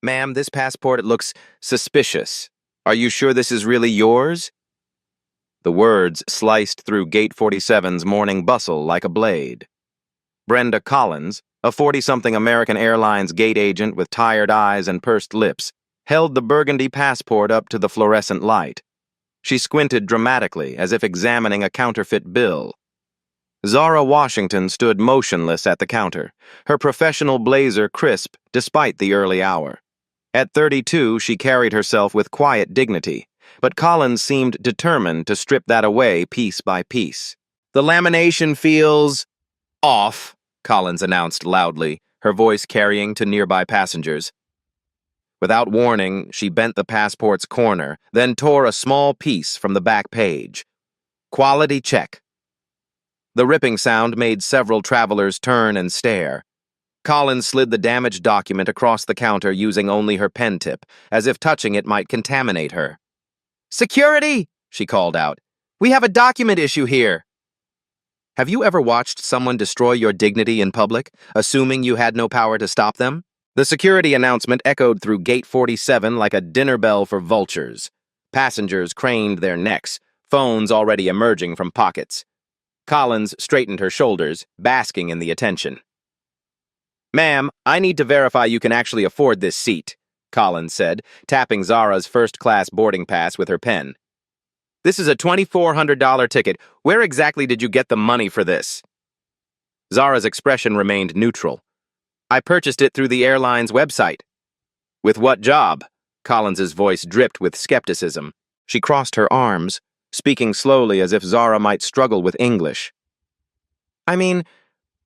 Ma'am, this passport, it looks suspicious. Are you sure this is really yours? The words sliced through Gate 47's morning bustle like a blade. Brenda Collins, a 40-something American Airlines gate agent with tired eyes and pursed lips, held the burgundy passport up to the fluorescent light. She squinted dramatically, as if examining a counterfeit bill. Zara Washington stood motionless at the counter, her professional blazer crisp despite the early hour. At 32, she carried herself with quiet dignity, but Collins seemed determined to strip that away piece by piece. "The lamination feels off," Collins announced loudly, her voice carrying to nearby passengers. Without warning, she bent the passport's corner, then tore a small piece from the back page. "Quality check." The ripping sound made several travelers turn and stare. Collins slid the damaged document across the counter using only her pen tip, as if touching it might contaminate her. "Security!" she called out. "We have a document issue here." Have you ever watched someone destroy your dignity in public, assuming you had no power to stop them? The security announcement echoed through Gate 47 like a dinner bell for vultures. Passengers craned their necks, phones already emerging from pockets. Collins straightened her shoulders, basking in the attention. "Ma'am, I need to verify you can actually afford this seat," Collins said, tapping Zara's first-class boarding pass with her pen. "This is a $2,400 ticket. Where exactly did you get the money for this?" Zara's expression remained neutral. "I purchased it through the airline's website." "With what job?" Collins's voice dripped with skepticism. She crossed her arms, speaking slowly as if Zara might struggle with English. "I mean,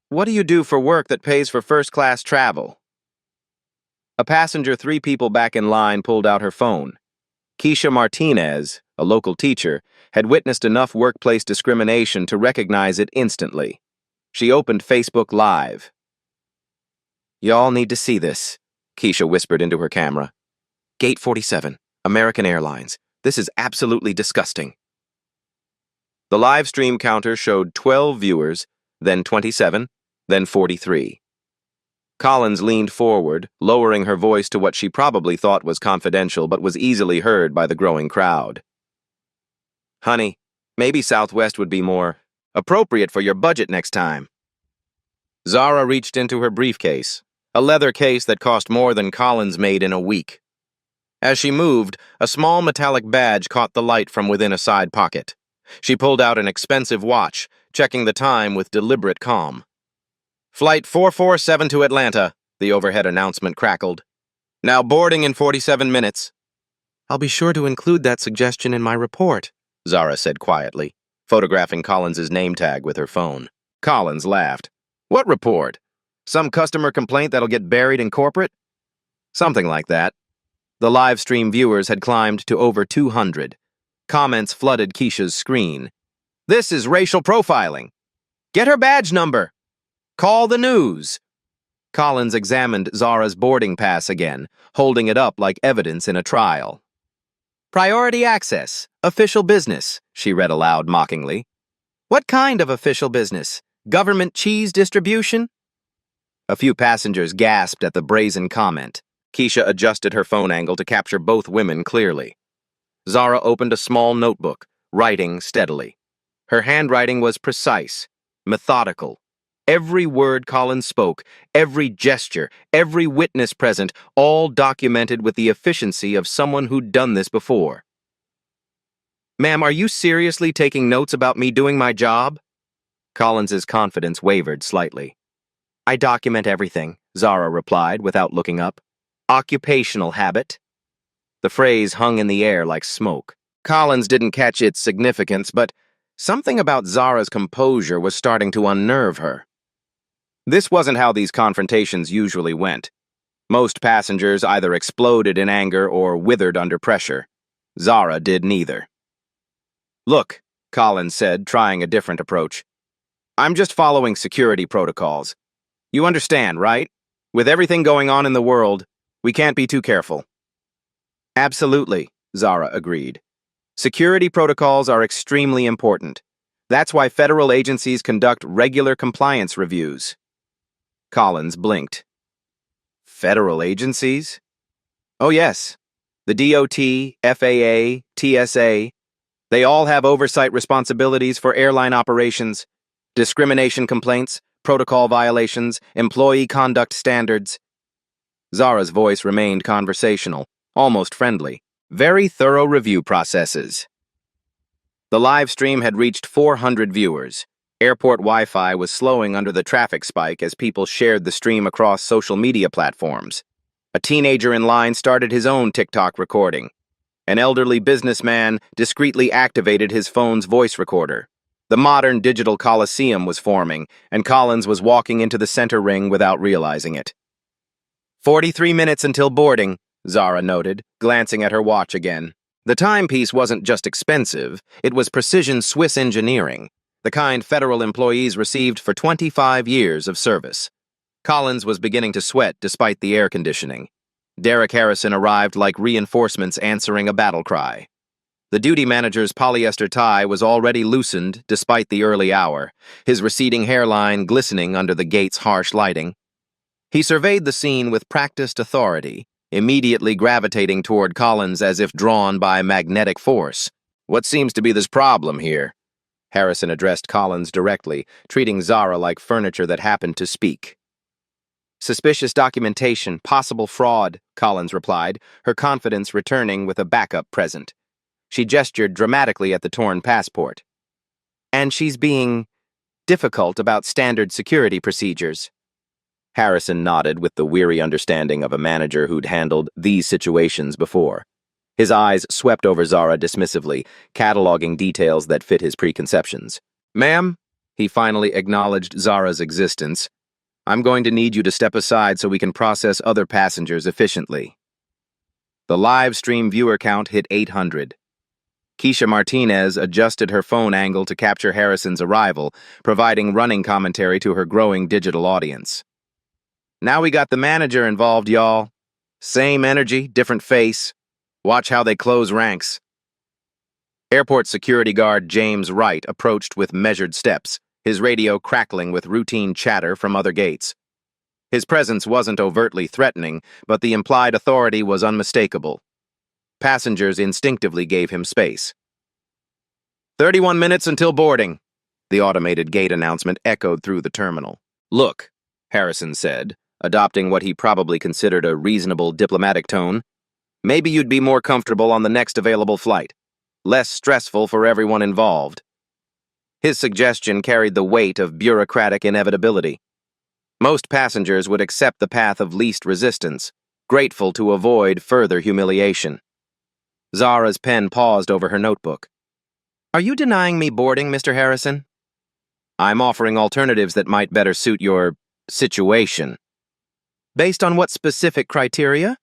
what do you do for work that pays for first-class travel?" A passenger 3 people back in line pulled out her phone. Keisha Martinez, a local teacher, had witnessed enough workplace discrimination to recognize it instantly. She opened Facebook Live. "Y'all need to see this," Keisha whispered into her camera. "Gate 47, American Airlines. This is absolutely disgusting." The live stream counter showed 12 viewers, then 27, then 43. Collins leaned forward, lowering her voice to what she probably thought was confidential but was easily heard by the growing crowd. "Honey, maybe Southwest would be more appropriate for your budget next time." Zara reached into her briefcase, a leather case that cost more than Collins made in a week. As she moved, a small metallic badge caught the light from within a side pocket. She pulled out an expensive watch, checking the time with deliberate calm. "Flight 447 to Atlanta," the overhead announcement crackled. "Now boarding in 47 minutes. "I'll be sure to include that suggestion in my report," Zara said quietly, photographing Collins's name tag with her phone. Collins laughed. "What report? Some customer complaint that'll get buried in corporate?" "Something like that." The live stream viewers had climbed to over 200. Comments flooded Keisha's screen. "This is racial profiling. Get her badge number. Call the news." Collins examined Zara's boarding pass again, holding it up like evidence in a trial. "Priority access, official business," she read aloud mockingly. "What kind of official business? Government cheese distribution?" A few passengers gasped at the brazen comment. Keisha adjusted her phone angle to capture both women clearly. Zara opened a small notebook, writing steadily. Her handwriting was precise, methodical. Every word Collins spoke, every gesture, every witness present, all documented with the efficiency of someone who'd done this before. "Ma'am, are you seriously taking notes about me doing my job?" Collins's confidence wavered slightly. "I document everything," Zara replied without looking up. "Occupational habit." The phrase hung in the air like smoke. Collins didn't catch its significance, but something about Zara's composure was starting to unnerve her. This wasn't how these confrontations usually went. Most passengers either exploded in anger or withered under pressure. Zara did neither. "Look," Collins said, trying a different approach. "I'm just following security protocols. You understand, right? With everything going on in the world, we can't be too careful." "Absolutely," Zara agreed. "Security protocols are extremely important. That's why federal agencies conduct regular compliance reviews." Collins blinked. "Federal agencies?" Oh, yes. The DOT, FAA, TSA, they all have oversight responsibilities for airline operations, discrimination complaints, protocol violations, employee conduct standards. Zara's voice remained conversational, almost friendly. Very thorough review processes. The live stream had reached 400 viewers. Airport Wi-Fi was slowing under the traffic spike as people shared the stream across social media platforms. A teenager in line started his own TikTok recording. An elderly businessman discreetly activated his phone's voice recorder. The modern digital coliseum was forming, and Collins was walking into the center ring without realizing it. 43 minutes until boarding, Zara noted, glancing at her watch again. The timepiece wasn't just expensive, it was precision Swiss engineering, the kind federal employees received for 25 years of service. Collins was beginning to sweat despite the air conditioning. Derek Harrison arrived like reinforcements answering a battle cry. The duty manager's polyester tie was already loosened despite the early hour, his receding hairline glistening under the gate's harsh lighting. He surveyed the scene with practiced authority, immediately gravitating toward Collins as if drawn by magnetic force. "What seems to be this problem here?" Harrison addressed Collins directly, treating Zara like furniture that happened to speak. "Suspicious documentation, possible fraud," Collins replied, her confidence returning with a backup present. She gestured dramatically at the torn passport. "And she's being difficult about standard security procedures." Harrison nodded with the weary understanding of a manager who'd handled these situations before. His eyes swept over Zara dismissively, cataloging details that fit his preconceptions. "Ma'am," he finally acknowledged Zara's existence, "I'm going to need you to step aside so we can process other passengers efficiently." The live stream viewer count hit 800. Keisha Martinez adjusted her phone angle to capture Harrison's arrival, providing running commentary to her growing digital audience. "Now we got the manager involved, y'all. Same energy, different face. Watch how they close ranks." Airport security guard James Wright approached with measured steps, his radio crackling with routine chatter from other gates. His presence wasn't overtly threatening, but the implied authority was unmistakable. Passengers instinctively gave him space. 31 minutes until boarding," the automated gate announcement echoed through the terminal. "Look," Harrison said, adopting what he probably considered a reasonable diplomatic tone, "maybe you'd be more comfortable on the next available flight. Less stressful for everyone involved." His suggestion carried the weight of bureaucratic inevitability. Most passengers would accept the path of least resistance, grateful to avoid further humiliation. Zara's pen paused over her notebook. "Are you denying me boarding, Mr. Harrison?" "I'm offering alternatives that might better suit your situation." "Based on what specific criteria?"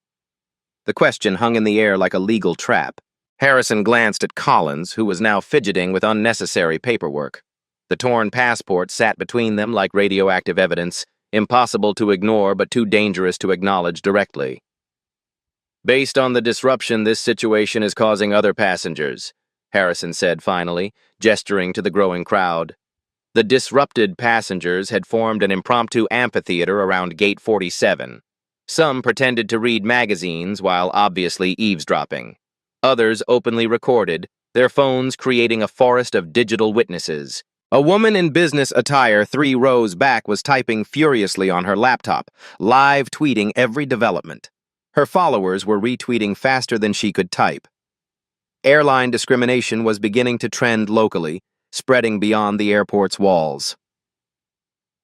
The question hung in the air like a legal trap. Harrison glanced at Collins, who was now fidgeting with unnecessary paperwork. The torn passport sat between them like radioactive evidence, impossible to ignore but too dangerous to acknowledge directly. "Based on the disruption this situation is causing other passengers," Harrison said finally, gesturing to the growing crowd. The disrupted passengers had formed an impromptu amphitheater around Gate 47. Some pretended to read magazines while obviously eavesdropping. Others openly recorded, their phones creating a forest of digital witnesses. A woman in business attire 3 rows back was typing furiously on her laptop, live tweeting every development. Her followers were retweeting faster than she could type. Airline discrimination was beginning to trend locally, spreading beyond the airport's walls.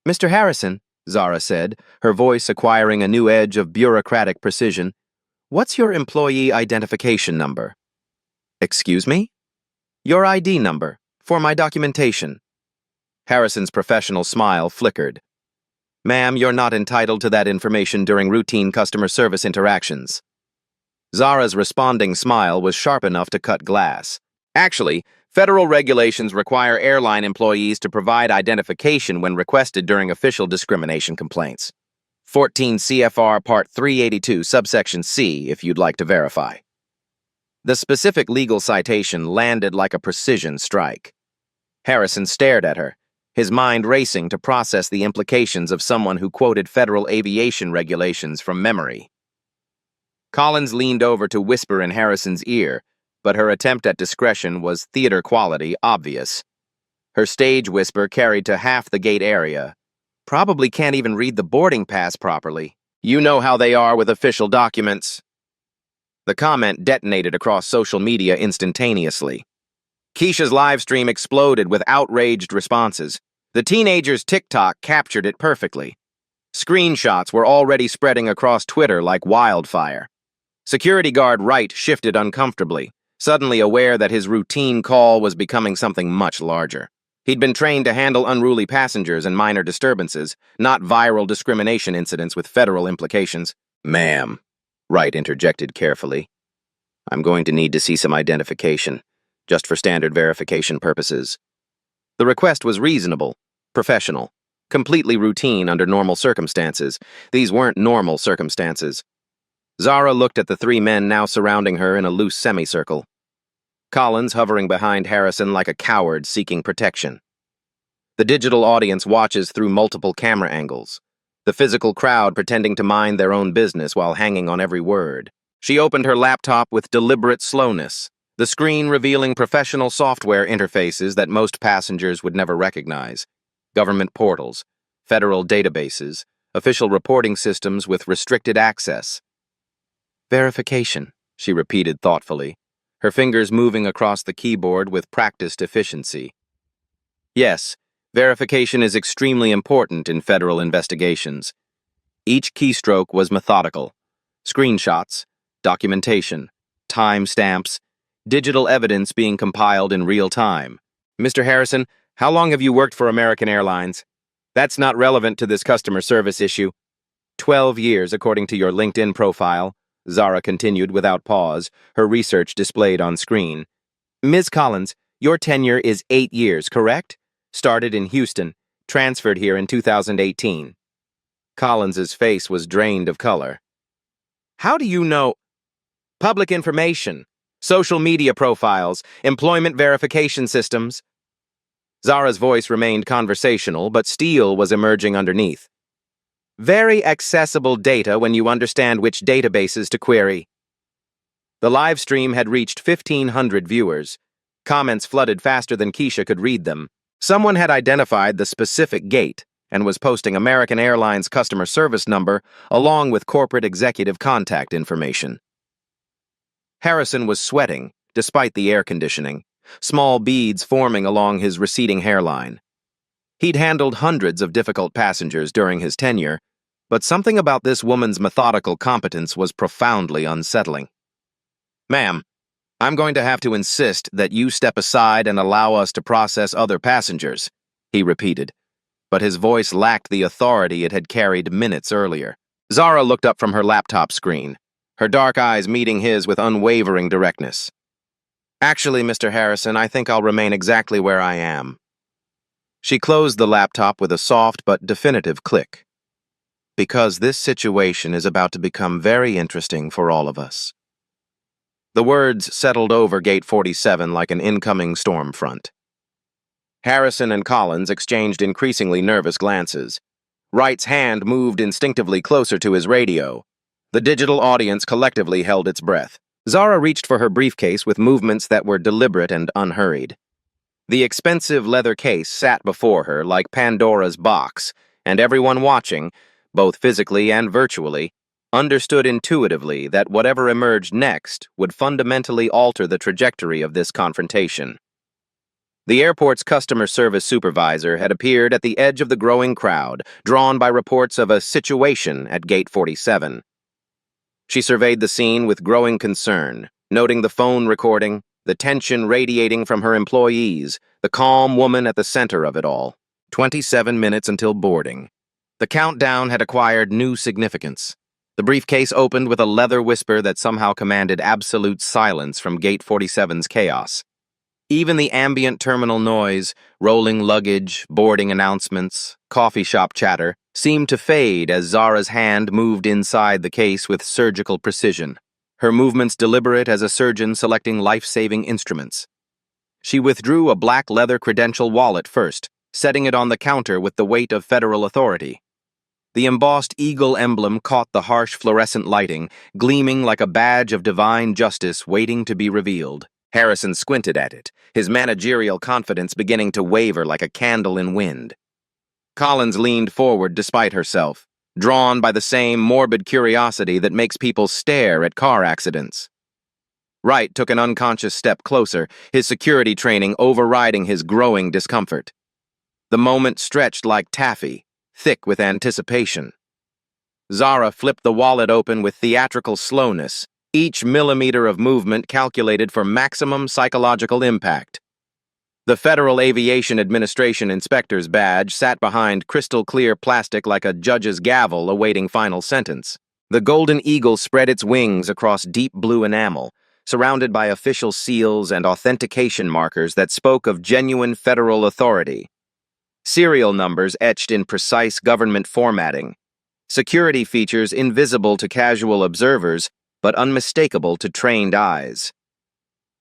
"Mr. Harrison," Zara said, her voice acquiring a new edge of bureaucratic precision, "what's your employee identification number?" "Excuse me?" "Your ID number, for my documentation." Harrison's professional smile flickered. "Ma'am, you're not entitled to that information during routine customer service interactions." Zara's responding smile was sharp enough to cut glass. "Actually, federal regulations require airline employees to provide identification when requested during official discrimination complaints. 14 CFR Part 382, subsection C, if you'd like to verify." The specific legal citation landed like a precision strike. Harrison stared at her, his mind racing to process the implications of someone who quoted federal aviation regulations from memory. Collins leaned over to whisper in Harrison's ear, but her attempt at discretion was theater quality obvious. Her stage whisper carried to half the gate area. Probably can't even read the boarding pass properly. You know how they are with official documents. The comment detonated across social media instantaneously. Keisha's live stream exploded with outraged responses. The teenager's TikTok captured it perfectly. Screenshots were already spreading across Twitter like wildfire. Security guard Wright shifted uncomfortably, suddenly aware that his routine call was becoming something much larger. He'd been trained to handle unruly passengers and minor disturbances, not viral discrimination incidents with federal implications. "Ma'am," Wright interjected carefully, "I'm going to need to see some identification, just for standard verification purposes." The request was reasonable, professional, completely routine under normal circumstances. These weren't normal circumstances. Zara looked at the three men now surrounding her in a loose semicircle. Collins hovering behind Harrison like a coward seeking protection. The digital audience watches through multiple camera angles, the physical crowd pretending to mind their own business while hanging on every word. She opened her laptop with deliberate slowness, the screen revealing professional software interfaces that most passengers would never recognize. Government portals, federal databases, official reporting systems with restricted access. "Verification," she repeated thoughtfully, her fingers moving across the keyboard with practiced efficiency. Yes, verification is extremely important in federal investigations. Each keystroke was methodical. Screenshots, documentation, timestamps, digital evidence being compiled in real time. "Mr. Harrison, how long have you worked for American Airlines?" "That's not relevant to this customer service issue." 12 years, according to your LinkedIn profile," Zara continued without pause, her research displayed on screen. "Ms. Collins, your tenure is 8 years, correct? Started in Houston, transferred here in 2018. Collins's face was drained of color. "How do you know?" "Public information, social media profiles, employment verification systems." Zara's voice remained conversational, but steel was emerging underneath. "Very accessible data when you understand which databases to query." The live stream had reached 1,500 viewers. Comments flooded faster than Keisha could read them. Someone had identified the specific gate and was posting American Airlines customer service number along with corporate executive contact information. Harrison was sweating, despite the air conditioning, small beads forming along his receding hairline. He'd handled hundreds of difficult passengers during his tenure, but something about this woman's methodical competence was profoundly unsettling. "Ma'am, I'm going to have to insist that you step aside and allow us to process other passengers," he repeated, but his voice lacked the authority it had carried minutes earlier. Zara looked up from her laptop screen, her dark eyes meeting his with unwavering directness. "Actually, Mr. Harrison, I think I'll remain exactly where I am." She closed the laptop with a soft but definitive click. "Because this situation is about to become very interesting for all of us." The words settled over Gate 47 like an incoming storm front. Harrison and Collins exchanged increasingly nervous glances. Wright's hand moved instinctively closer to his radio. The digital audience collectively held its breath. Zara reached for her briefcase with movements that were deliberate and unhurried. The expensive leather case sat before her like Pandora's box, and everyone watching, both physically and virtually, understood intuitively that whatever emerged next would fundamentally alter the trajectory of this confrontation. The airport's customer service supervisor had appeared at the edge of the growing crowd, drawn by reports of a situation at Gate 47. She surveyed the scene with growing concern, noting the phone recording, the tension radiating from her employees, the calm woman at the center of it all. 27 minutes until boarding. The countdown had acquired new significance. The briefcase opened with a leather whisper that somehow commanded absolute silence from Gate 47's chaos. Even the ambient terminal noise, rolling luggage, boarding announcements, coffee shop chatter, seemed to fade as Zara's hand moved inside the case with surgical precision, her movements deliberate as a surgeon selecting life-saving instruments. She withdrew a black leather credential wallet first, setting it on the counter with the weight of federal authority. The embossed eagle emblem caught the harsh fluorescent lighting, gleaming like a badge of divine justice waiting to be revealed. Harrison squinted at it, his managerial confidence beginning to waver like a candle in wind. Collins leaned forward despite herself, drawn by the same morbid curiosity that makes people stare at car accidents. Wright took an unconscious step closer, his security training overriding his growing discomfort. The moment stretched like taffy, thick with anticipation. Zara flipped the wallet open with theatrical slowness, each millimeter of movement calculated for maximum psychological impact. The Federal Aviation Administration inspector's badge sat behind crystal-clear plastic like a judge's gavel awaiting final sentence. The golden eagle spread its wings across deep blue enamel, surrounded by official seals and authentication markers that spoke of genuine federal authority. Serial numbers etched in precise government formatting. Security features invisible to casual observers, but unmistakable to trained eyes.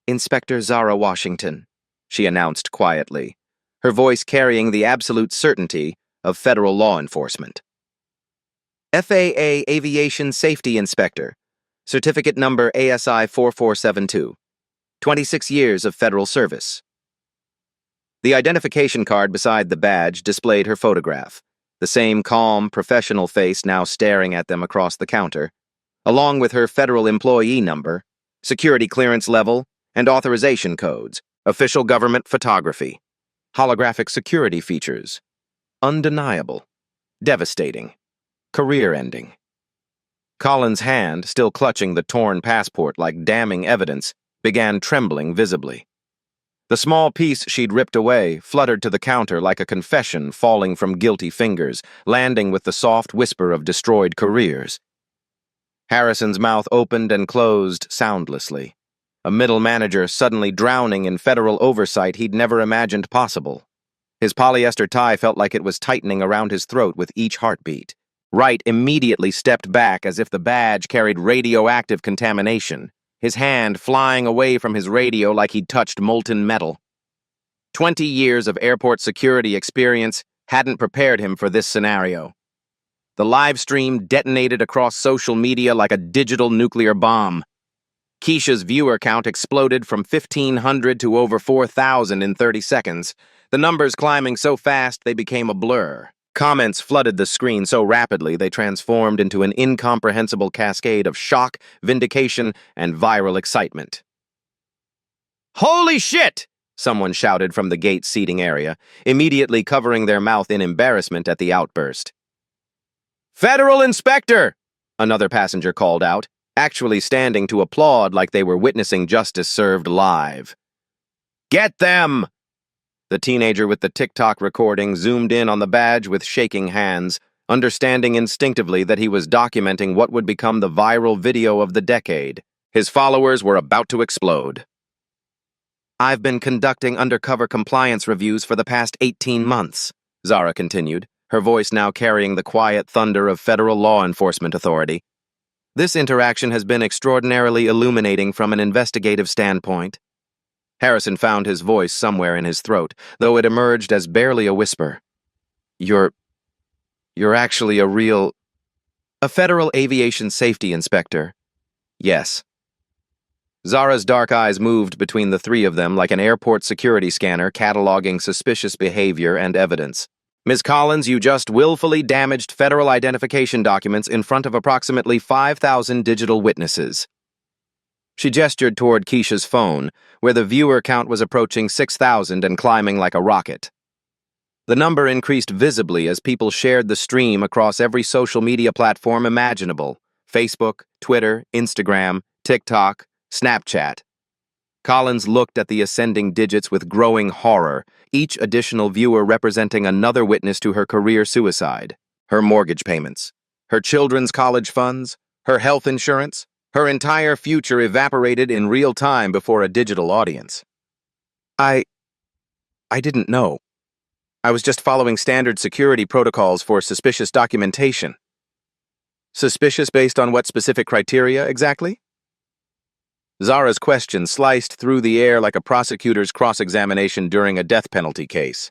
"Inspector Zara Washington," she announced quietly, her voice carrying the absolute certainty of federal law enforcement. "FAA Aviation Safety Inspector, certificate number ASI 4472, 26 years of federal service." The identification card beside the badge displayed her photograph, the same calm, professional face now staring at them across the counter, along with her federal employee number, security clearance level, and authorization codes, official government photography, holographic security features. Undeniable. Devastating. Career-ending. Collins' hand, still clutching the torn passport like damning evidence, began trembling visibly. The small piece she'd ripped away fluttered to the counter like a confession falling from guilty fingers, landing with the soft whisper of destroyed careers. Harrison's mouth opened and closed soundlessly, a middle manager suddenly drowning in federal oversight he'd never imagined possible. His polyester tie felt like it was tightening around his throat with each heartbeat. Wright immediately stepped back as if the badge carried radioactive contamination, his hand flying away from his radio like he'd touched molten metal. 20 years of airport security experience hadn't prepared him for this scenario. The live stream detonated across social media like a digital nuclear bomb. Keisha's viewer count exploded from 1,500 to over 4,000 in 30 seconds, the numbers climbing so fast they became a blur. Comments flooded the screen so rapidly they transformed into an incomprehensible cascade of shock, vindication, and viral excitement. "Holy shit!" someone shouted from the gate seating area, immediately covering their mouth in embarrassment at the outburst. "Federal Inspector!" another passenger called out, actually standing to applaud like they were witnessing justice served live. "Get them!" The teenager with the TikTok recording zoomed in on the badge with shaking hands, understanding instinctively that he was documenting what would become the viral video of the decade. His followers were about to explode. "I've been conducting undercover compliance reviews for the past 18 months, Zara continued, her voice now carrying the quiet thunder of federal law enforcement authority. "This interaction has been extraordinarily illuminating from an investigative standpoint." Harrison found his voice somewhere in his throat, though it emerged as barely a whisper. You're actually a Federal Aviation Safety Inspector." "Yes." Zara's dark eyes moved between the three of them like an airport security scanner cataloging suspicious behavior and evidence. "Ms. Collins, you just willfully damaged federal identification documents in front of approximately 5,000 digital witnesses." She gestured toward Keisha's phone, where the viewer count was approaching 6,000 and climbing like a rocket. The number increased visibly as people shared the stream across every social media platform imaginable: Facebook, Twitter, Instagram, TikTok, Snapchat. Collins looked at the ascending digits with growing horror, each additional viewer representing another witness to her career suicide. Her mortgage payments, her children's college funds, her health insurance, her entire future evaporated in real time before a digital audience. I didn't know. I was just following standard security protocols for suspicious documentation." "Suspicious based on what specific criteria, exactly?" Zara's question sliced through the air like a prosecutor's cross-examination during a death penalty case.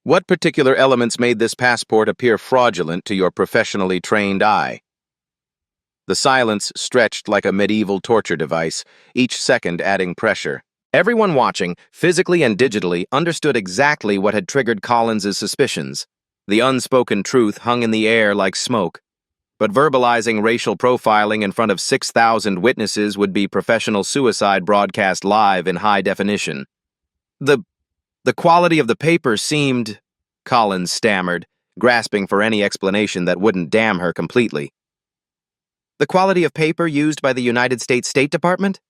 What particular elements made this passport appear fraudulent to your professionally trained eye? The silence stretched like a medieval torture device, each second adding pressure. Everyone watching, physically and digitally, understood exactly what had triggered Collins's suspicions. The unspoken truth hung in the air like smoke. But verbalizing racial profiling in front of 6,000 witnesses would be professional suicide broadcast live in high definition. The quality of the paper seemed, Collins stammered, grasping for any explanation that wouldn't damn her completely. The quality of paper used by the United States State Department?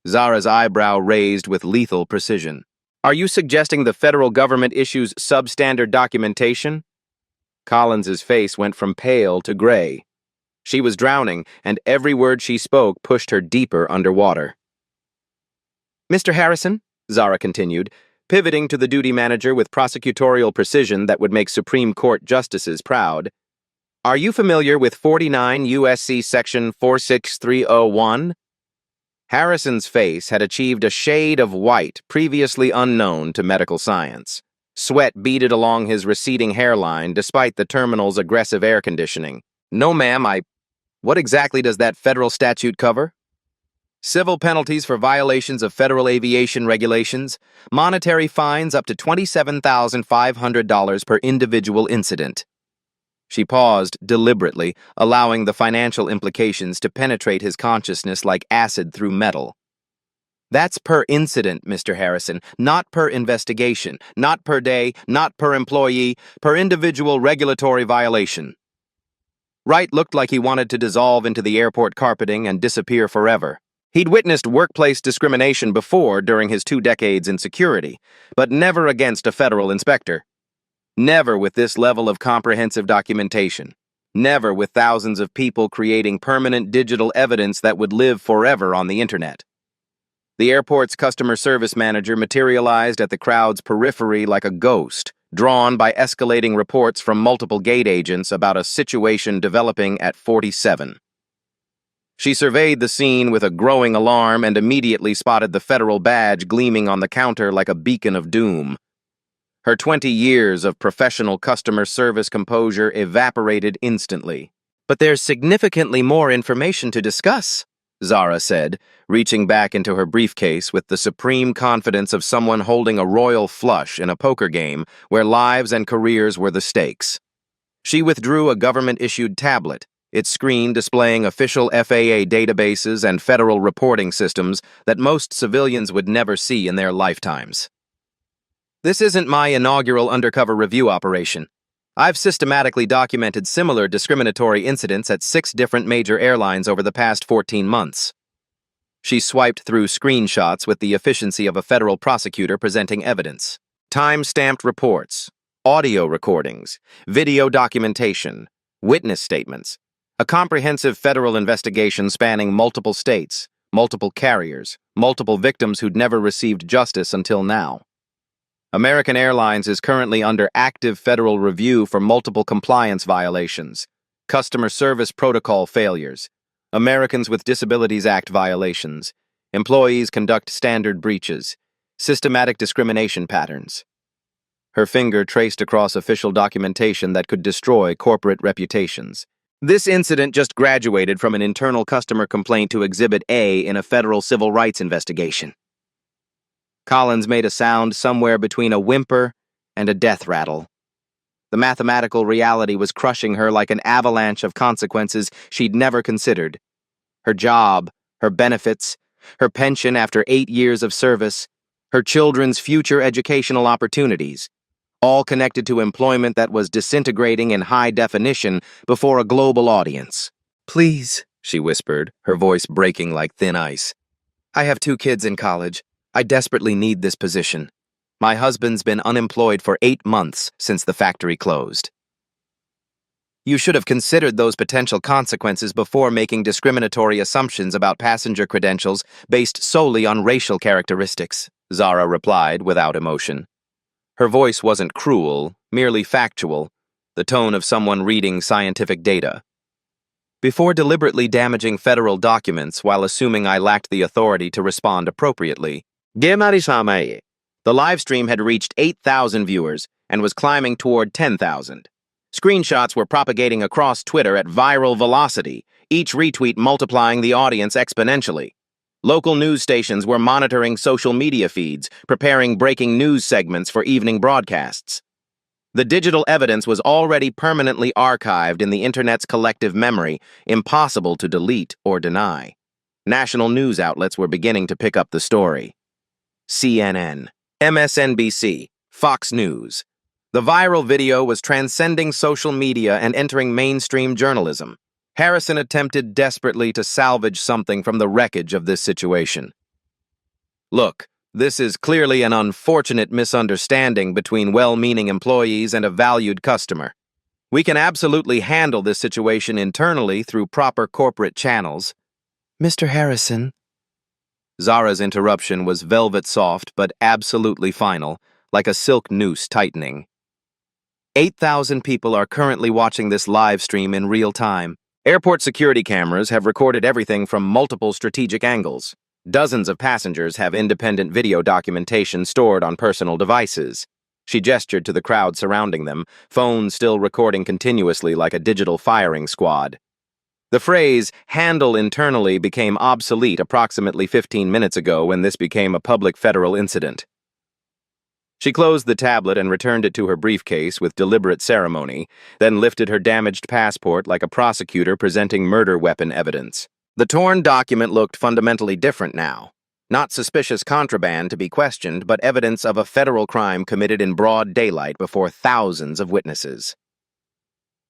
Zara's eyebrow raised with lethal precision. Are you suggesting the federal government issues substandard documentation? Collins's face went from pale to gray. She was drowning, and every word she spoke pushed her deeper underwater. Mr. Harrison, Zara continued, pivoting to the duty manager with prosecutorial precision that would make Supreme Court justices proud, are you familiar with 49 U.S.C. Section 46301? Harrison's face had achieved a shade of white previously unknown to medical science. Sweat beaded along his receding hairline despite the terminal's aggressive air conditioning. No, ma'am, What exactly does that federal statute cover? Civil penalties for violations of federal aviation regulations, monetary fines up to $27,500 per individual incident. She paused deliberately, allowing the financial implications to penetrate his consciousness like acid through metal. That's per incident, Mr. Harrison, not per investigation, not per day, not per employee, per individual regulatory violation. Wright looked like he wanted to dissolve into the airport carpeting and disappear forever. He'd witnessed workplace discrimination before during his 2 decades in security, but never against a federal inspector. Never with this level of comprehensive documentation. Never with thousands of people creating permanent digital evidence that would live forever on the internet. The airport's customer service manager materialized at the crowd's periphery like a ghost, drawn by escalating reports from multiple gate agents about a situation developing at 47. She surveyed the scene with a growing alarm and immediately spotted the federal badge gleaming on the counter like a beacon of doom. Her 20 years of professional customer service composure evaporated instantly. But there's significantly more information to discuss, Zara said, reaching back into her briefcase with the supreme confidence of someone holding a royal flush in a poker game where lives and careers were the stakes. She withdrew a government-issued tablet, its screen displaying official FAA databases and federal reporting systems that most civilians would never see in their lifetimes. This isn't my inaugural undercover review operation. I've systematically documented similar discriminatory incidents at 6 different major airlines over the past 14 months. She swiped through screenshots with the efficiency of a federal prosecutor presenting evidence. Time-stamped reports, audio recordings, video documentation, witness statements, a comprehensive federal investigation spanning multiple states, multiple carriers, multiple victims who'd never received justice until now. American Airlines is currently under active federal review for multiple compliance violations, customer service protocol failures, Americans with Disabilities Act violations, employees conduct standard breaches, systematic discrimination patterns. Her finger traced across official documentation that could destroy corporate reputations. This incident just graduated from an internal customer complaint to Exhibit A in a federal civil rights investigation. Collins made a sound somewhere between a whimper and a death rattle. The mathematical reality was crushing her like an avalanche of consequences she'd never considered. Her job, her benefits, her pension after 8 years of service, her children's future educational opportunities, all connected to employment that was disintegrating in high definition before a global audience. "Please," she whispered, her voice breaking like thin ice. "I have 2 kids in college. I desperately need this position. My husband's been unemployed for 8 months since the factory closed." You should have considered those potential consequences before making discriminatory assumptions about passenger credentials based solely on racial characteristics, Zara replied without emotion. Her voice wasn't cruel, merely factual, the tone of someone reading scientific data. Before deliberately damaging federal documents while assuming I lacked the authority to respond appropriately, the live stream had reached 8,000 viewers, and was climbing toward 10,000. Screenshots were propagating across Twitter at viral velocity, each retweet multiplying the audience exponentially. Local news stations were monitoring social media feeds, preparing breaking news segments for evening broadcasts. The digital evidence was already permanently archived in the Internet's collective memory, impossible to delete or deny. National news outlets were beginning to pick up the story. CNN, MSNBC, Fox News. The viral video was transcending social media and entering mainstream journalism. Harrison attempted desperately to salvage something from the wreckage of this situation. Look, this is clearly an unfortunate misunderstanding between well-meaning employees and a valued customer. We can absolutely handle this situation internally through proper corporate channels. Mr. Harrison. Zara's interruption was velvet soft but absolutely final, like a silk noose tightening. 8,000 people are currently watching this live stream in real time. Airport security cameras have recorded everything from multiple strategic angles. Dozens of passengers have independent video documentation stored on personal devices. She gestured to the crowd surrounding them, phones still recording continuously like a digital firing squad. The phrase, handle internally, became obsolete approximately 15 minutes ago when this became a public federal incident. She closed the tablet and returned it to her briefcase with deliberate ceremony, then lifted her damaged passport like a prosecutor presenting murder weapon evidence. The torn document looked fundamentally different now. Not suspicious contraband to be questioned, but evidence of a federal crime committed in broad daylight before thousands of witnesses.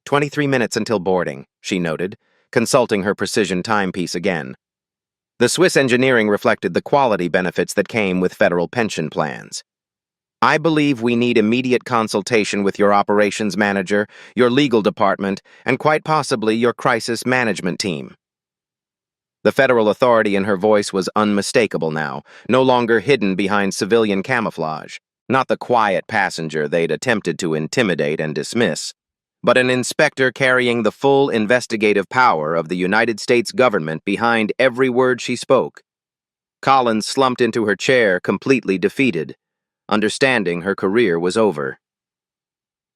23 minutes until boarding, she noted, consulting her precision timepiece again. The Swiss engineering reflected the quality benefits that came with federal pension plans. I believe we need immediate consultation with your operations manager, your legal department, and quite possibly your crisis management team. The federal authority in her voice was unmistakable now, no longer hidden behind civilian camouflage. Not the quiet passenger they'd attempted to intimidate and dismiss, but an inspector carrying the full investigative power of the United States government behind every word she spoke. Collins slumped into her chair, completely defeated, understanding her career was over.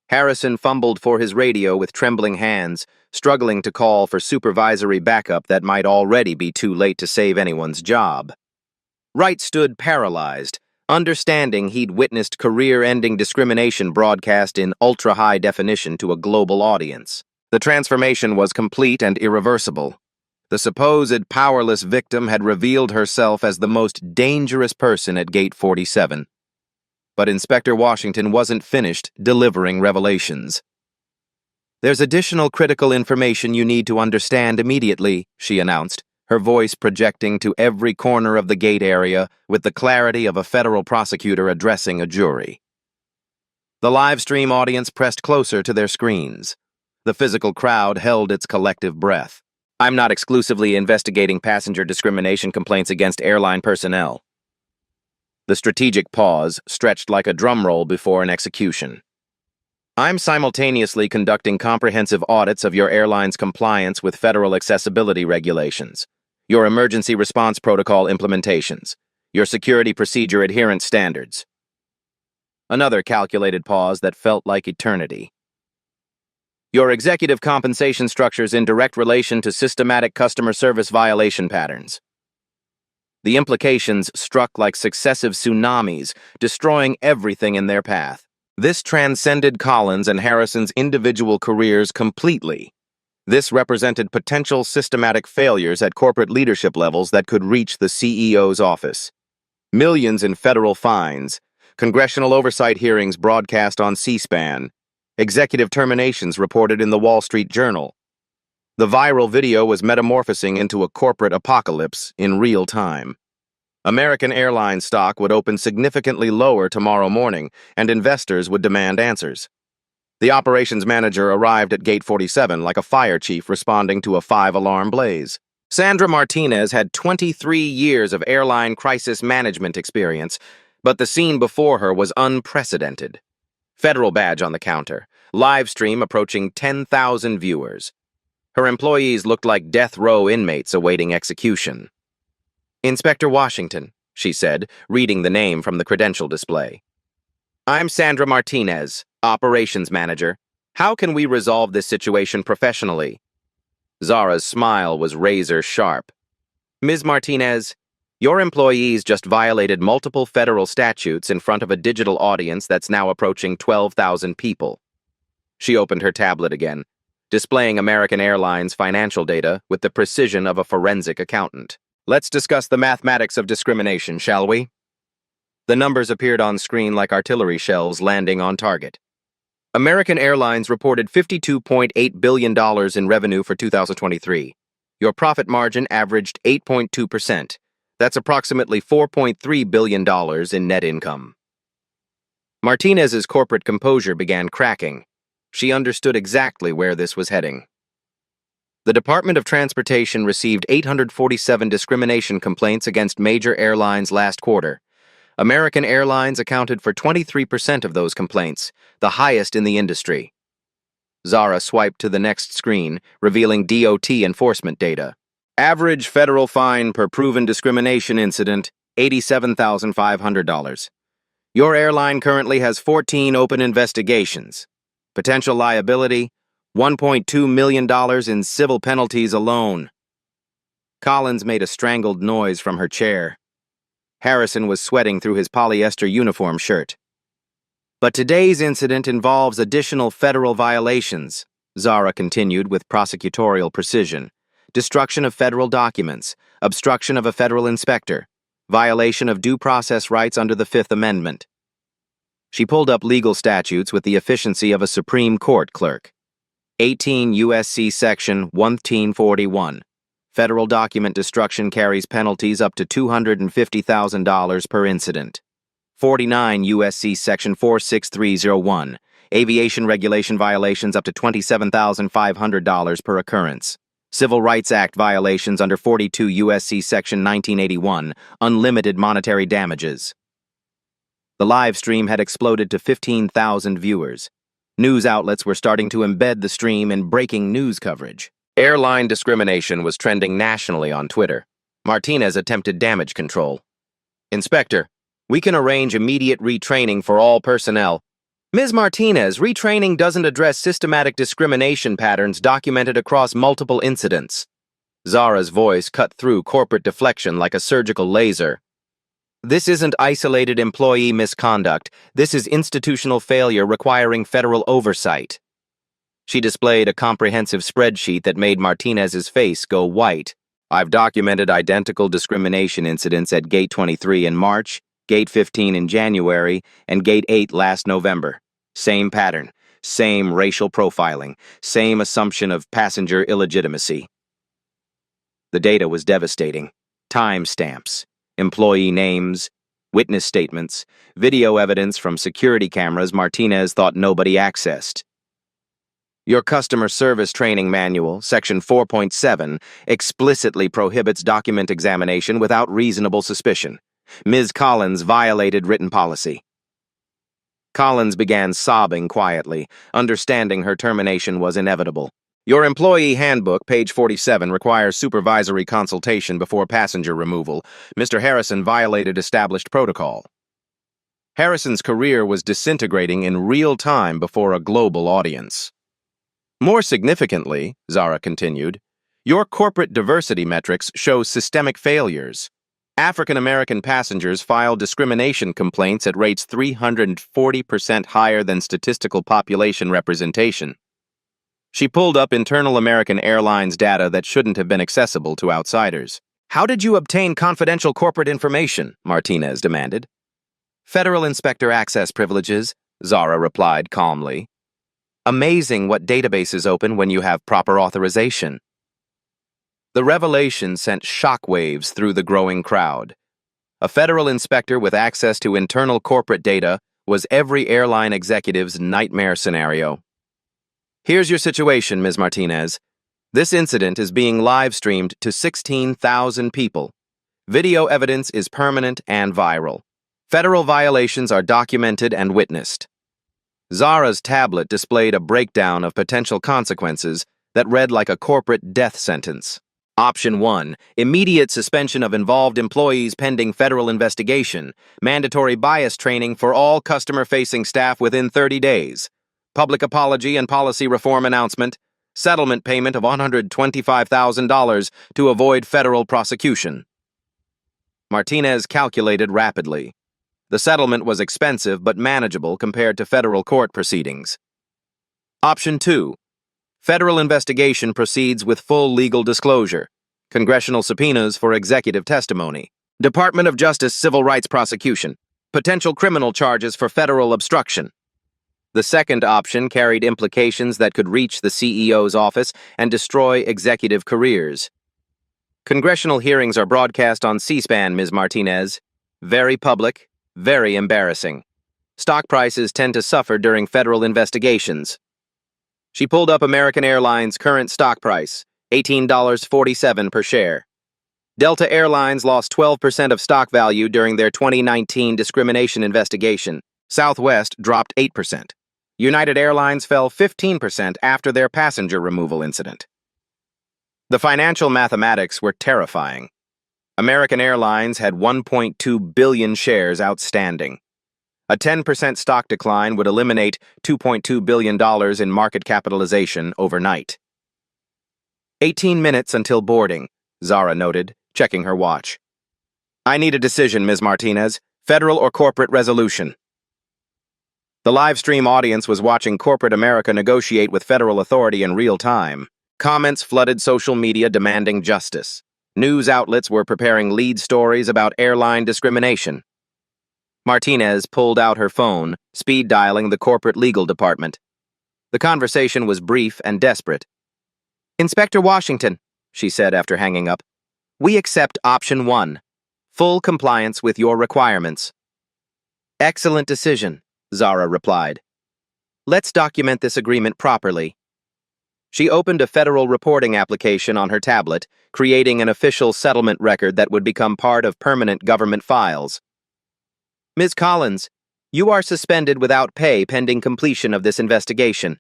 Harrison fumbled for his radio with trembling hands, struggling to call for supervisory backup that might already be too late to save anyone's job. Wright stood paralyzed, understanding he'd witnessed career-ending discrimination broadcast in ultra-high definition to a global audience. The transformation was complete and irreversible. The supposed powerless victim had revealed herself as the most dangerous person at Gate 47. But Inspector Washington wasn't finished delivering revelations. There's additional critical information you need to understand immediately, she announced, her voice projecting to every corner of the gate area with the clarity of a federal prosecutor addressing a jury. The live stream audience pressed closer to their screens. The physical crowd held its collective breath. I'm not exclusively investigating passenger discrimination complaints against airline personnel. The strategic pause stretched like a drum roll before an execution. I'm simultaneously conducting comprehensive audits of your airline's compliance with federal accessibility regulations, your emergency response protocol implementations, your security procedure adherence standards. Another calculated pause that felt like eternity. Your executive compensation structures in direct relation to systematic customer service violation patterns. The implications struck like successive tsunamis, destroying everything in their path. This transcended Collins and Harrison's individual careers completely. This represented potential systematic failures at corporate leadership levels that could reach the CEO's office. Millions in federal fines, congressional oversight hearings broadcast on C-SPAN, executive terminations reported in the Wall Street Journal. The viral video was metamorphosing into a corporate apocalypse in real time. American Airlines stock would open significantly lower tomorrow morning, and investors would demand answers. The operations manager arrived at Gate 47 like a fire chief responding to a 5-alarm blaze. Sandra Martinez had 23 years of airline crisis management experience, but the scene before her was unprecedented. Federal badge on the counter, live stream approaching 10,000 viewers. Her employees looked like death row inmates awaiting execution. Inspector Washington, she said, reading the name from the credential display. I'm Sandra Martinez, Operations Manager. How can we resolve this situation professionally? Zara's smile was razor sharp. Ms. Martinez, your employees just violated multiple federal statutes in front of a digital audience that's now approaching 12,000 people. She opened her tablet again, displaying American Airlines financial data with the precision of a forensic accountant. Let's discuss the mathematics of discrimination, shall we? The numbers appeared on screen like artillery shells landing on target. American Airlines reported $52.8 billion in revenue for 2023. Your profit margin averaged 8.2%. That's approximately $4.3 billion in net income. Martinez's corporate composure began cracking. She understood exactly where this was heading. The Department of Transportation received 847 discrimination complaints against major airlines last quarter. American Airlines accounted for 23% of those complaints, the highest in the industry. Zara swiped to the next screen, revealing DOT enforcement data. Average federal fine per proven discrimination incident, $87,500. Your airline currently has 14 open investigations. Potential liability, $1.2 million in civil penalties alone. Collins made a strangled noise from her chair. Harrison was sweating through his polyester uniform shirt. But today's incident involves additional federal violations, Zara continued with prosecutorial precision. Destruction of federal documents, obstruction of a federal inspector, violation of due process rights under the Fifth Amendment. She pulled up legal statutes with the efficiency of a Supreme Court clerk. 18 U.S.C. Section 1341. Federal document destruction carries penalties up to $250,000 per incident. 49 U.S.C. Section 46301. Aviation regulation violations up to $27,500 per occurrence. Civil Rights Act violations under 42 U.S.C. Section 1981. Unlimited monetary damages. The live stream had exploded to 15,000 viewers. News outlets were starting to embed the stream in breaking news coverage. Airline discrimination was trending nationally on Twitter. Martinez attempted damage control. Inspector, we can arrange immediate retraining for all personnel. Ms. Martinez, retraining doesn't address systematic discrimination patterns documented across multiple incidents. Zara's voice cut through corporate deflection like a surgical laser. This isn't isolated employee misconduct. This is institutional failure requiring federal oversight. She displayed a comprehensive spreadsheet that made Martinez's face go white. I've documented identical discrimination incidents at Gate 23 in March, Gate 15 in January, and Gate 8 last November. Same pattern, same racial profiling, same assumption of passenger illegitimacy. The data was devastating. Timestamps, employee names, witness statements, video evidence from security cameras Martinez thought nobody accessed. Your customer service training manual, Section 4.7, explicitly prohibits document examination without reasonable suspicion. Ms. Collins violated written policy. Collins began sobbing quietly, understanding her termination was inevitable. Your employee handbook, page 47, requires supervisory consultation before passenger removal. Mr. Harrison violated established protocol. Harrison's career was disintegrating in real time before a global audience. More significantly, Zara continued, your corporate diversity metrics show systemic failures. African American passengers filed discrimination complaints at rates 340% higher than statistical population representation. She pulled up internal American Airlines data that shouldn't have been accessible to outsiders. How did you obtain confidential corporate information? Martinez demanded. Federal inspector access privileges, Zara replied calmly. Amazing what databases open when you have proper authorization. The revelation sent shockwaves through the growing crowd. A federal inspector with access to internal corporate data was every airline executive's nightmare scenario. Here's your situation, Ms. Martinez. This incident is being live-streamed to 16,000 people. Video evidence is permanent and viral. Federal violations are documented and witnessed. Zara's tablet displayed a breakdown of potential consequences that read like a corporate death sentence. Option 1. Immediate suspension of involved employees pending federal investigation. Mandatory bias training for all customer-facing staff within 30 days. Public apology and policy reform announcement. Settlement payment of $125,000 to avoid federal prosecution. Martinez calculated rapidly. The settlement was expensive but manageable compared to federal court proceedings. Option 2. Federal investigation proceeds with full legal disclosure. Congressional subpoenas for executive testimony. Department of Justice civil rights prosecution. Potential criminal charges for federal obstruction. The second option carried implications that could reach the CEO's office and destroy executive careers. Congressional hearings are broadcast on C-SPAN, Ms. Martinez. Very public, very embarrassing. Stock prices tend to suffer during federal investigations. She pulled up American Airlines' current stock price, $18.47 per share. Delta Airlines lost 12% of stock value during their 2019 discrimination investigation. Southwest dropped 8%. United Airlines fell 15% after their passenger removal incident. The financial mathematics were terrifying. American Airlines had 1.2 billion shares outstanding. A 10% stock decline would eliminate $2.2 billion in market capitalization overnight. 18 minutes until boarding, Zara noted, checking her watch. I need a decision, Ms. Martinez. Federal or corporate resolution? The live stream audience was watching corporate America negotiate with federal authority in real time. Comments flooded social media demanding justice. News outlets were preparing lead stories about airline discrimination. Martinez pulled out her phone, speed dialing the corporate legal department. The conversation was brief and desperate. Inspector Washington, she said after hanging up, we accept option 1, full compliance with your requirements. Excellent decision, Zara replied. Let's document this agreement properly. She opened a federal reporting application on her tablet, creating an official settlement record that would become part of permanent government files. Ms. Collins, you are suspended without pay pending completion of this investigation.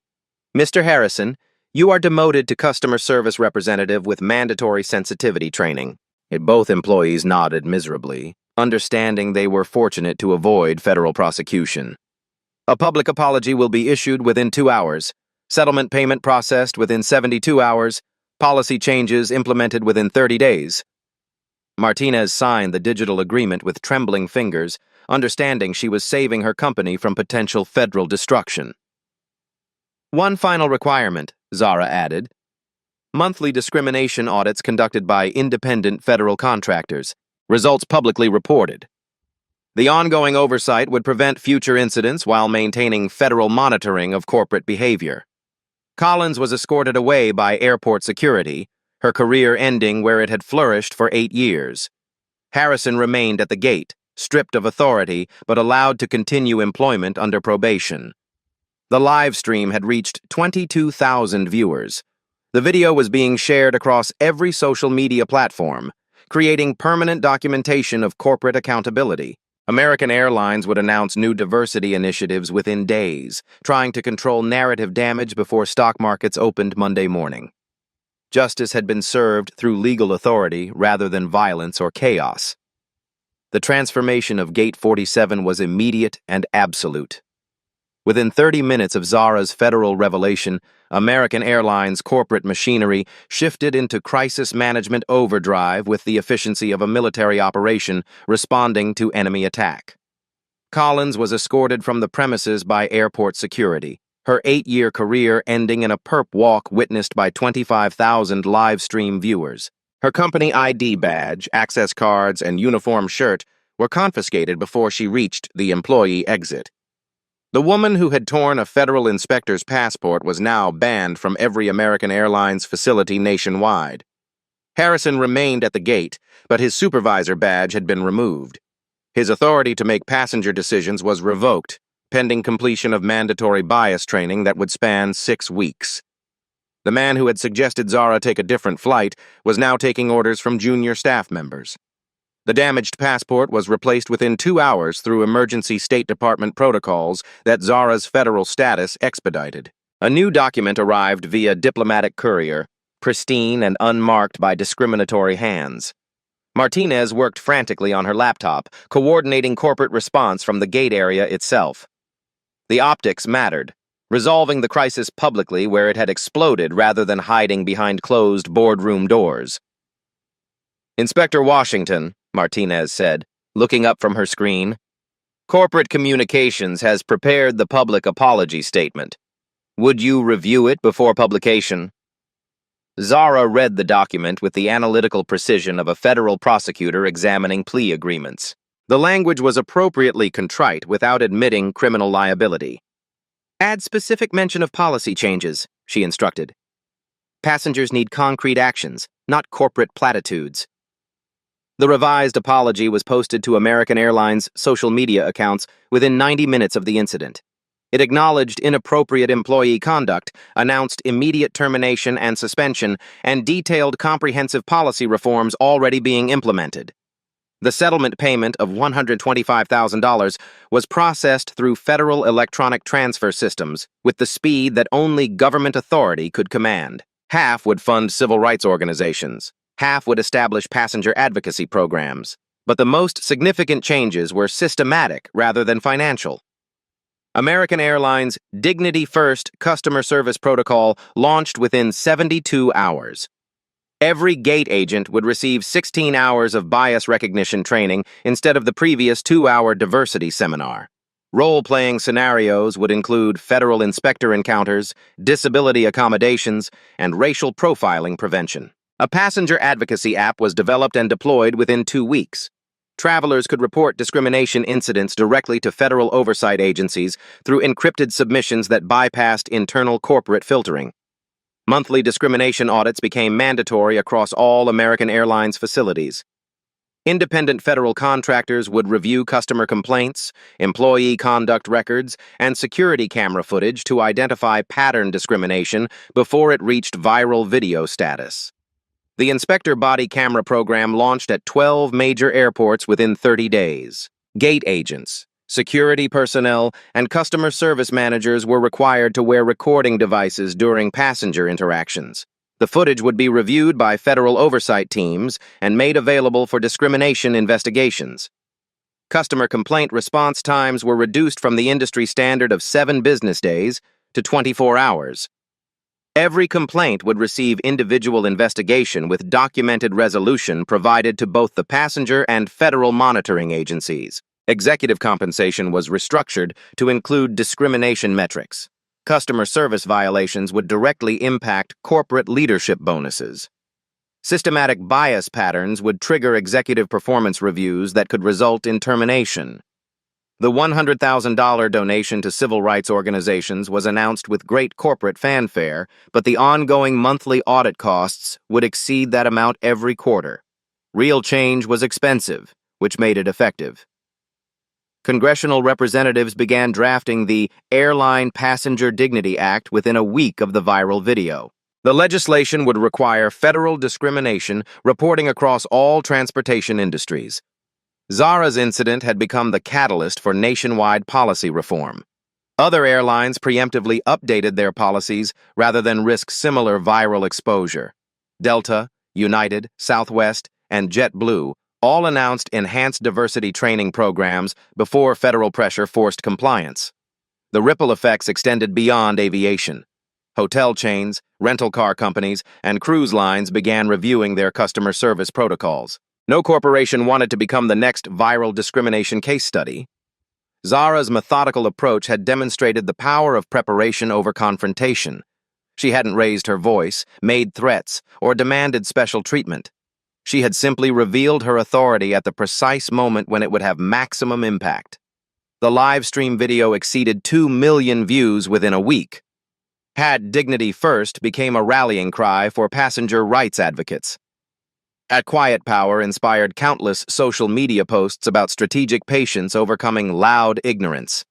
Mr. Harrison, you are demoted to customer service representative with mandatory sensitivity training. Both employees nodded miserably, understanding they were fortunate to avoid federal prosecution. A public apology will be issued within 2 hours. Settlement payment processed within 72 hours. Policy changes implemented within 30 days. Martinez signed the digital agreement with trembling fingers, understanding she was saving her company from potential federal destruction. One final requirement, Zara added. Monthly discrimination audits conducted by independent federal contractors. Results publicly reported. The ongoing oversight would prevent future incidents while maintaining federal monitoring of corporate behavior. Collins was escorted away by airport security, her career ending where it had flourished for 8 years. Harrison remained at the gate, stripped of authority, but allowed to continue employment under probation. The live stream had reached 22,000 viewers. The video was being shared across every social media platform, creating permanent documentation of corporate accountability. American Airlines would announce new diversity initiatives within days, trying to control narrative damage before stock markets opened Monday morning. Justice had been served through legal authority rather than violence or chaos. The transformation of Gate 47 was immediate and absolute. Within 30 minutes of Zara's federal revelation, American Airlines' corporate machinery shifted into crisis management overdrive with the efficiency of a military operation responding to enemy attack. Collins was escorted from the premises by airport security, her 8-year career ending in a perp walk witnessed by 25,000 live stream viewers. Her company ID badge, access cards, and uniform shirt were confiscated before she reached the employee exit. The woman who had torn a federal inspector's passport was now banned from every American Airlines facility nationwide. Harrison remained at the gate, but his supervisor badge had been removed. His authority to make passenger decisions was revoked, pending completion of mandatory bias training that would span 6 weeks. The man who had suggested Zara take a different flight was now taking orders from junior staff members. The damaged passport was replaced within 2 hours through emergency State Department protocols that Zara's federal status expedited. A new document arrived via diplomatic courier, pristine and unmarked by discriminatory hands. Martinez worked frantically on her laptop, coordinating corporate response from the gate area itself. The optics mattered, resolving the crisis publicly where it had exploded rather than hiding behind closed boardroom doors. "Inspector Washington," Martinez said, looking up from her screen, "Corporate Communications has prepared the public apology statement. Would you review it before publication?" Zara read the document with the analytical precision of a federal prosecutor examining plea agreements. The language was appropriately contrite without admitting criminal liability. "Add specific mention of policy changes," she instructed. "Passengers need concrete actions, not corporate platitudes." The revised apology was posted to American Airlines' social media accounts within 90 minutes of the incident. It acknowledged inappropriate employee conduct, announced immediate termination and suspension, and detailed comprehensive policy reforms already being implemented. The settlement payment of $125,000 was processed through federal electronic transfer systems with the speed that only government authority could command. Half would fund civil rights organizations. Half would establish passenger advocacy programs. But the most significant changes were systematic rather than financial. American Airlines' Dignity First customer service protocol launched within 72 hours. Every gate agent would receive 16 hours of bias recognition training instead of the previous 2-hour diversity seminar. Role-playing scenarios would include federal inspector encounters, disability accommodations, and racial profiling prevention. A passenger advocacy app was developed and deployed within 2 weeks. Travelers could report discrimination incidents directly to federal oversight agencies through encrypted submissions that bypassed internal corporate filtering. Monthly discrimination audits became mandatory across all American Airlines facilities. Independent federal contractors would review customer complaints, employee conduct records, and security camera footage to identify pattern discrimination before it reached viral video status. The Inspector Body Camera program launched at 12 major airports within 30 days. Gate agents, security personnel, and customer service managers were required to wear recording devices during passenger interactions. The footage would be reviewed by federal oversight teams and made available for discrimination investigations. Customer complaint response times were reduced from the industry standard of 7 business days to 24 hours. Every complaint would receive individual investigation with documented resolution provided to both the passenger and federal monitoring agencies. Executive compensation was restructured to include discrimination metrics. Customer service violations would directly impact corporate leadership bonuses. Systematic bias patterns would trigger executive performance reviews that could result in termination. The $100,000 donation to civil rights organizations was announced with great corporate fanfare, but the ongoing monthly audit costs would exceed that amount every quarter. Real change was expensive, which made it effective. Congressional representatives began drafting the Airline Passenger Dignity Act within a week of the viral video. The legislation would require federal discrimination reporting across all transportation industries. Zara's incident had become the catalyst for nationwide policy reform. Other airlines preemptively updated their policies rather than risk similar viral exposure. Delta, United, Southwest, and JetBlue all announced enhanced diversity training programs before federal pressure forced compliance. The ripple effects extended beyond aviation. Hotel chains, rental car companies, and cruise lines began reviewing their customer service protocols. No corporation wanted to become the next viral discrimination case study. Zara's methodical approach had demonstrated the power of preparation over confrontation. She hadn't raised her voice, made threats, or demanded special treatment. She had simply revealed her authority at the precise moment when it would have maximum impact. The live stream video exceeded 2 million views within a week. Had Dignity First became a rallying cry for passenger rights advocates. At Quiet Power inspired countless social media posts about strategic patience overcoming loud ignorance.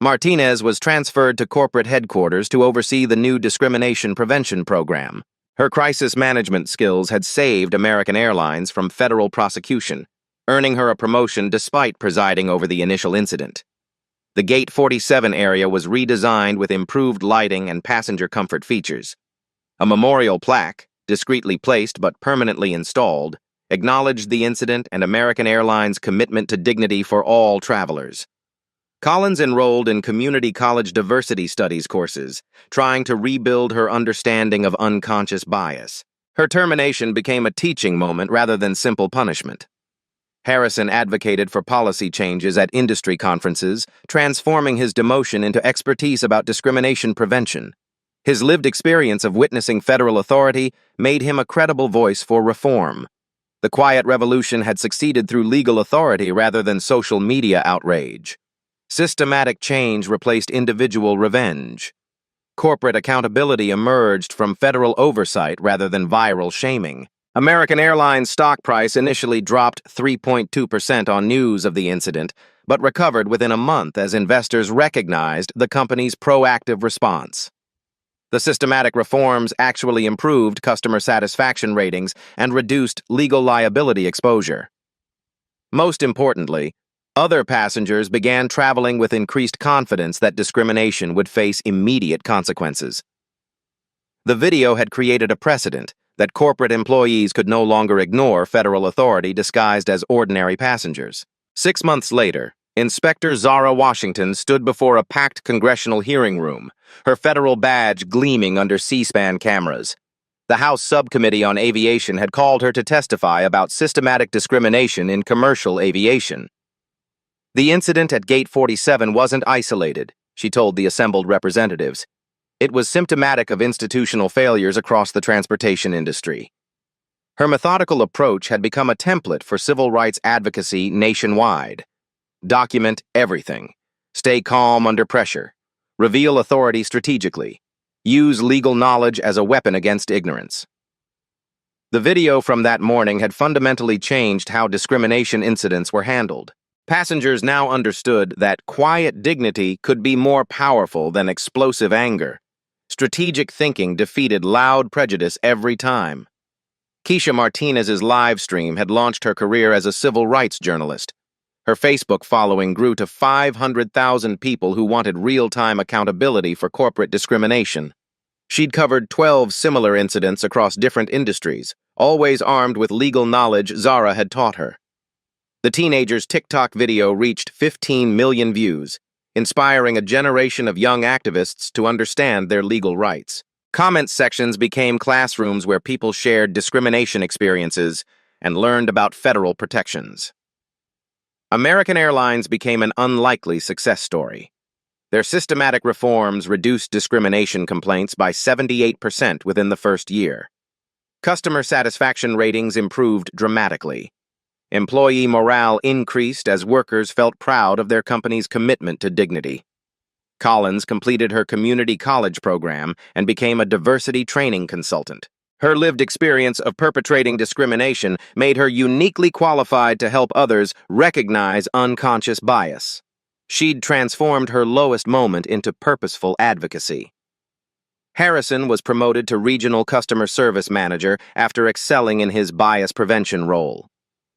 Martinez was transferred to corporate headquarters to oversee the new discrimination prevention program. Her crisis management skills had saved American Airlines from federal prosecution, earning her a promotion despite presiding over the initial incident. The Gate 47 area was redesigned with improved lighting and passenger comfort features. A memorial plaque, discreetly placed but permanently installed, acknowledged the incident and American Airlines' commitment to dignity for all travelers. Collins enrolled in community college diversity studies courses, trying to rebuild her understanding of unconscious bias. Her termination became a teaching moment rather than simple punishment. Harrison advocated for policy changes at industry conferences, transforming his demotion into expertise about discrimination prevention. His lived experience of witnessing federal authority made him a credible voice for reform. The quiet revolution had succeeded through legal authority rather than social media outrage. Systematic change replaced individual revenge. Corporate accountability emerged from federal oversight rather than viral shaming. American Airlines' stock price initially dropped 3.2% on news of the incident, but recovered within a month as investors recognized the company's proactive response. The systematic reforms actually improved customer satisfaction ratings and reduced legal liability exposure. Most importantly, other passengers began traveling with increased confidence that discrimination would face immediate consequences. The video had created a precedent that corporate employees could no longer ignore federal authority disguised as ordinary passengers. 6 months later, Inspector Zara Washington stood before a packed congressional hearing room, her federal badge gleaming under C-SPAN cameras. The House Subcommittee on Aviation had called her to testify about systematic discrimination in commercial aviation. The incident at Gate 47 wasn't isolated, she told the assembled representatives. It was symptomatic of institutional failures across the transportation industry. Her methodical approach had become a template for civil rights advocacy nationwide. Document everything. Stay calm under pressure. Reveal authority strategically. Use legal knowledge as a weapon against ignorance. The video from that morning had fundamentally changed how discrimination incidents were handled. Passengers now understood that quiet dignity could be more powerful than explosive anger. Strategic thinking defeated loud prejudice every time. Keisha Martinez's live stream had launched her career as a civil rights journalist. Her Facebook following grew to 500,000 people who wanted real-time accountability for corporate discrimination. She'd covered 12 similar incidents across different industries, always armed with legal knowledge Zara had taught her. The teenager's TikTok video reached 15 million views, inspiring a generation of young activists to understand their legal rights. Comment sections became classrooms where people shared discrimination experiences and learned about federal protections. American Airlines became an unlikely success story. Their systematic reforms reduced discrimination complaints by 78% within the first year. Customer satisfaction ratings improved dramatically. Employee morale increased as workers felt proud of their company's commitment to dignity. Collins completed her community college program and became a diversity training consultant. Her lived experience of perpetrating discrimination made her uniquely qualified to help others recognize unconscious bias. She'd transformed her lowest moment into purposeful advocacy. Harrison was promoted to regional customer service manager after excelling in his bias prevention role.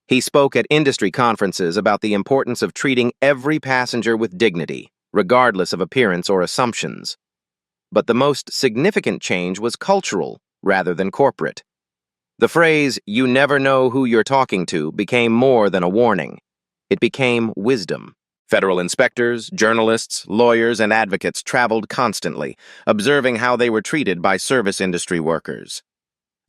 He spoke at industry conferences about the importance of treating every passenger with dignity, regardless of appearance or assumptions. But the most significant change was cultural rather than corporate. The phrase, "you never know who you're talking to," became more than a warning. It became wisdom. Federal inspectors, journalists, lawyers, and advocates traveled constantly, observing how they were treated by service industry workers.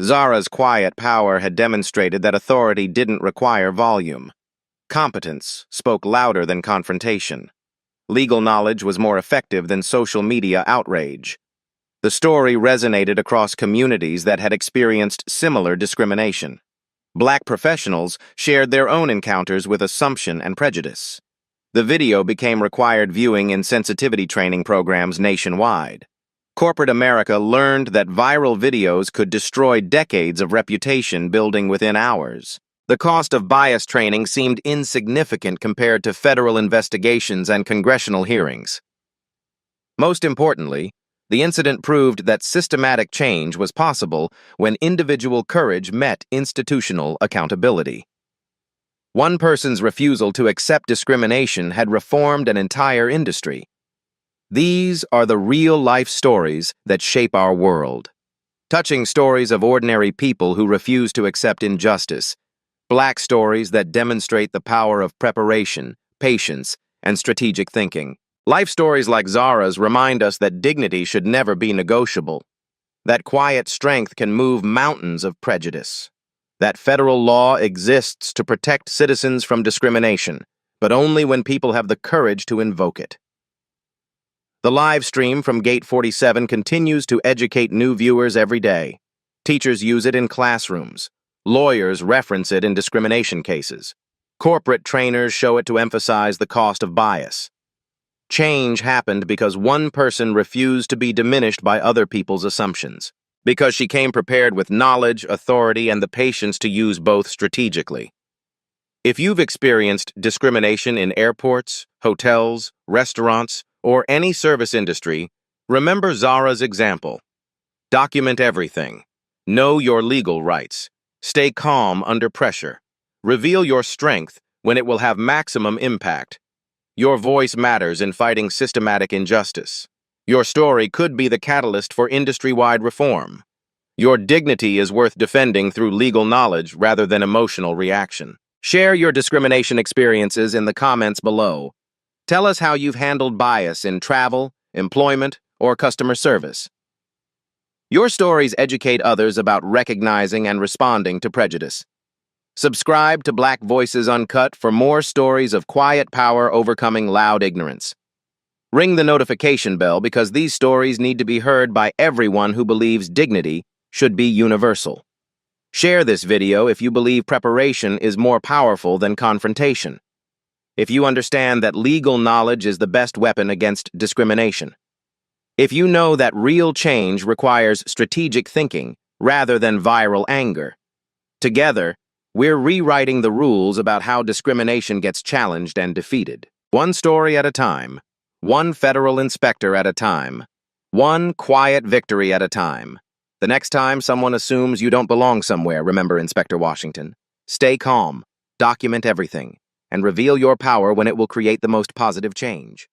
Zara's quiet power had demonstrated that authority didn't require volume. Competence spoke louder than confrontation. Legal knowledge was more effective than social media outrage. The story resonated across communities that had experienced similar discrimination. Black professionals shared their own encounters with assumption and prejudice. The video became required viewing in sensitivity training programs nationwide. Corporate America learned that viral videos could destroy decades of reputation building within hours. The cost of bias training seemed insignificant compared to federal investigations and congressional hearings. Most importantly, the incident proved that systematic change was possible when individual courage met institutional accountability. One person's refusal to accept discrimination had reformed an entire industry. These are the real-life stories that shape our world. touching stories of ordinary people who refuse to accept injustice, Black stories that demonstrate the power of preparation, patience, and strategic thinking. Life stories like Zara's remind us that dignity should never be negotiable, that quiet strength can move mountains of prejudice, that federal law exists to protect citizens from discrimination, but only when people have the courage to invoke it. The live stream from Gate 47 continues to educate new viewers every day. Teachers use it in classrooms. Lawyers reference it in discrimination cases. Corporate trainers show it to emphasize the cost of bias. Change happened because one person refused to be diminished by other people's assumptions, because she came prepared with knowledge, authority, and the patience to use both strategically. If you've experienced discrimination in airports, hotels, restaurants, or any service industry, remember Zara's example. Document everything. Know your legal rights. Stay calm under pressure. Reveal your strength when it will have maximum impact. Your voice matters in fighting systematic injustice. Your story could be the catalyst for industry-wide reform. Your dignity is worth defending through legal knowledge rather than emotional reaction. Share your discrimination experiences in the comments below. Tell us how you've handled bias in travel, employment, or customer service. Your stories educate others about recognizing and responding to prejudice. Subscribe to Black Voices Uncut for more stories of quiet power overcoming loud ignorance. Ring the notification bell because these stories need to be heard by everyone who believes dignity should be universal. Share this video if you believe preparation is more powerful than confrontation. If you understand that legal knowledge is the best weapon against discrimination. If you know that real change requires strategic thinking rather than viral anger. Together, we're rewriting the rules about how discrimination gets challenged and defeated. One story at a time, one federal inspector at a time, one quiet victory at a time. The next time someone assumes you don't belong somewhere, remember Inspector Washington. Stay calm, document everything, and reveal your power when it will create the most positive change.